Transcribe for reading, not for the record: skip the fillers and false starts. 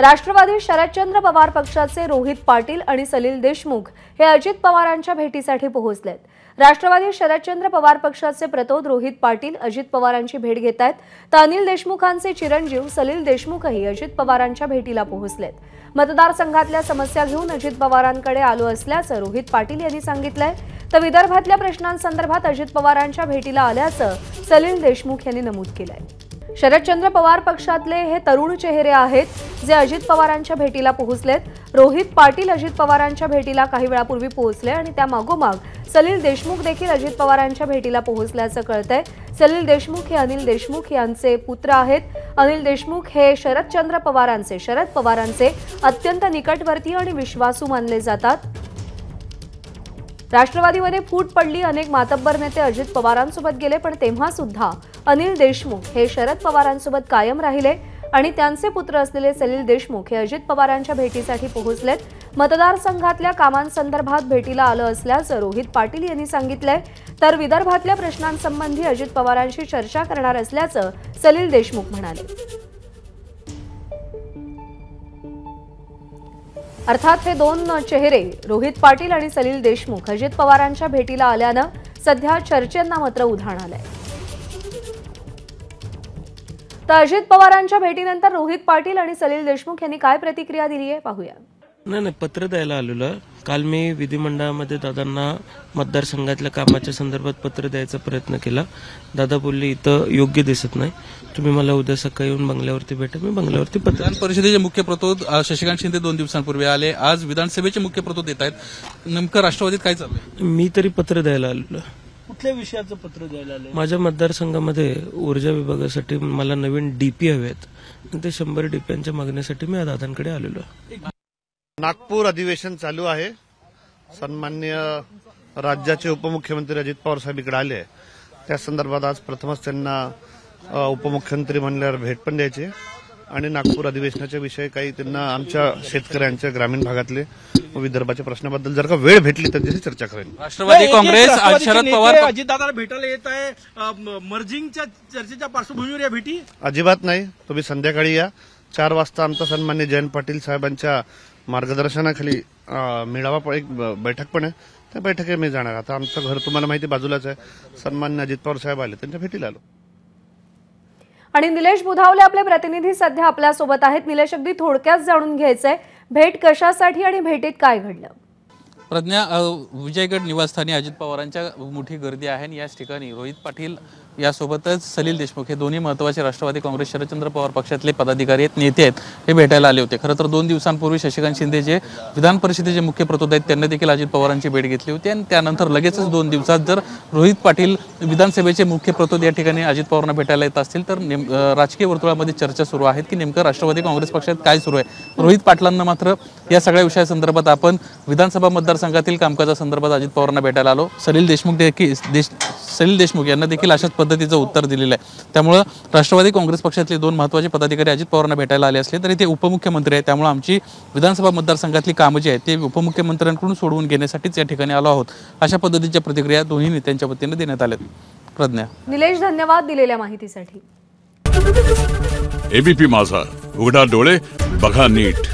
राष्ट्रवादी शरदचंद्र पवार पक्षाचे रोहित पाटील आणि सलील देशमुख हे अजित पवारांच्या भेटीसाठी पोहोचलेत। राष्ट्रवादी शरदचंद्र पवार पक्षाचे प्रतोद रोहित पाटील अजित पवारांची भेट घेत आहेत, तर अनिल देशमुखांचे चिरंजीव सलील देशमुखही अजित पवारांच्या भेटीला पोहोचलेत। मतदारसंघातल्या समस्या घेऊन अजित पवारांकडे आलो असल्याचं रोहित पाटील यांनी सांगितलंय, तर विदर्भातल्या प्रश्नांसंदर्भात अजित पवारांच्या भेटीला आल्याचं सलील देशमुख यांनी नमूद केलंय। शरदचंद्र पवार पक्षातले हे तरुण चेहरे आहेत जे अजित पवारांच्या भेटीला पोहोचलेत। रोहित पाटील अजित पवारांच्या भेटीला काही वेळापूर्वी पोहोचले आणि त्या मागोमाग सलील देशमुख देखील अजित पवारांच्या भेटीला पोहोचल्याचं कळतंय। सलील देशमुख हे अनिल देशमुख यांचे पुत्र आहेत। अनिल देशमुख हे शरद पवारांचे अत्यंत निकटवर्ती आणि विश्वासू मानले जातात। राष्ट्रवादीमध्ये फूट पडली, अनेक मातब्बर नेते अजित पवारांसोबत गेले, पण तेव्हा सुद्धा अनिल देशमुख हे शरद पवारांसोबत कायम राहिले आणि त्यांचे पुत्र असलेले सलील देशमुख हे अजित पवारांच्या भेटीसाठी पोहोचलेत। मतदारसंघातल्या कामांसंदर्भात भेटीला आलं असल्याचं रोहित पाटील यांनी सांगितलंय, तर विदर्भातल्या प्रश्नांसंबंधी अजित पवारांशी चर्चा करणार असल्याचं सलील देशमुख म्हणाले। अर्थात हे दोन चेहरे रोहित पाटील आणि सलील देशमुख अजित पवारांच्या भेटीला आल्यानं सध्या चर्चेंना मात्र उधाण आलंय। तर अजित पवारांच्या भेटीनंतर रोहित पाटील आणि सलील देशमुख यांनी काय प्रतिक्रिया दिली आहे पाहूया। नाही, पत्र द्यायला आलेलो। काल मी विधिमंडळामध्ये दादांना मतदारसंघातल्या कामाच्या संदर्भात पत्र द्यायचा प्रयत्न केला। दादा बोलले इथं योग्य दिसत नाही, तुम्ही मला उद्या सकाळी येऊन बंगल्यावरती भेटा। मी बंगल्यावरती विधान परिषदेचे मुख्य प्रतोद शशिकांत शिंदे 2 दिवसांपूर्वी आले, आज विधानसभेचे मुख्य प्रतोद येत आहेत। नेमकं राष्ट्रवादीत काय चालू आहे? मी तरी पत्र द्यायला आलेलो। कुठल्या विषयाचं पत्र द्यायला आले? माझ्या मतदारसंघामध्ये ऊर्जा विभागासाठी मला नवीन डीपी हवेत, ते 100 डीपीच्या मागणीसाठी मी दादांकडे आलेलो। नागपूर अधिवेशन चालू आहे। सन्माननीय राज्याचे उपमुख्यमंत्री अजित पवार साहेब इकडे आले, त्या संदर्भात आज प्रथमच त्यांना उपमुख्यमंत्री म्हणल्यावर भेट पण द्यायची आणि नागपूर अधिवेशनाच्या विषयी काही त्यांना आमच्या शेतकऱ्यांच्या ग्रामीण भागातले विदर्भाच्या प्रश्नाबद्दल जर का वेळ भेटली तर त्याची चर्चा करेन। राष्ट्रवादी काँग्रेस आज शरद पवार अजितदादांना भेटायला येत आहे, मर्जिंगच्या चर्चेच्या पार्श्वभूमीवर या भेटी अजिबात नाही। तुम्ही संध्याकाळी या, 4 वाजता आमचा सन्माननीय जयंत पाटील साहेबांच्या मार्गदर्शनाखाली मेळावा एक बैठक पण आहे, त्या बैठकीत मी जाणार। आता आमचं घर तुम्हाला माहिती बाजूलाच आहे। सन्माननीय अजित पवार साहेब आले, त्यांच्या भेटीला आलो। आणि निलेश बुधावले आपले प्रतिनिधी सध्या आपल्या सोबत आहेत। निलेश, अगदी थोडक्यात जाणून घ्यायचंय, भेट कशासाठी आणि भेटीत काय घडलं? प्रज्ञा, विजयगड निवासस्थानी अजित पवारांच्या मोठी गर्दी आहे आणि याच ठिकाणी रोहित पाटील यासोबतच सलील देशमुख हे दोन्ही महत्त्वाचे राष्ट्रवादी काँग्रेस शरदचंद्र पवार पक्षातले पदाधिकारी आहेत, नेते आहेत, हे भेटायला आले होते। खरं तर 2 दिवसांपूर्वी शशिकांत शिंदे जे विधान परिषदेचे मुख्य प्रतोद आहेत त्यांनी देखील अजित पवारांची भेट घेतली होती आणि त्यानंतर लगेचच 2 दिवसात जर रोहित पाटील विधानसभेचे मुख्य प्रतोद या ठिकाणी अजित पवारांना भेटायला येत असतील तर राजकीय वर्तुळामध्ये चर्चा सुरू आहेत की नेमकं राष्ट्रवादी काँग्रेस पक्षात काय सुरू आहे। रोहित पाटलांना मात्र या सगळ्या विषयासंदर्भात आपण विधानसभा मतदारसंघातील कामकाजासंदर्भात अजित पवारांना भेटायला आलो। सलील देशमुख यांना देखील अशाच पद्धतीचं उत्तर दिलेलं आहे। त्यामुळे राष्ट्रवादी काँग्रेस पक्षातले 2 महत्त्वाचे पदाधिकारी अजित पवारांना भेटायला आले असले तरी ते उपमुख्यमंत्री आहेत, त्यामुळे आमची विधानसभा मतदारसंघातली कामं जी आहेत ते उपमुख्यमंत्र्यांकडून सोडवून घेण्यासाठीच या ठिकाणी आलो आहोत, अशा पद्धतीच्या प्रतिक्रिया दोन्ही नेत्यांच्या वतीने देण्यात आल्यात। प्रज्ञा, निलेश, धन्यवाद दिलेल्या माहितीसाठी। एबीपी माझा, उघडा डोळे बघा नीट।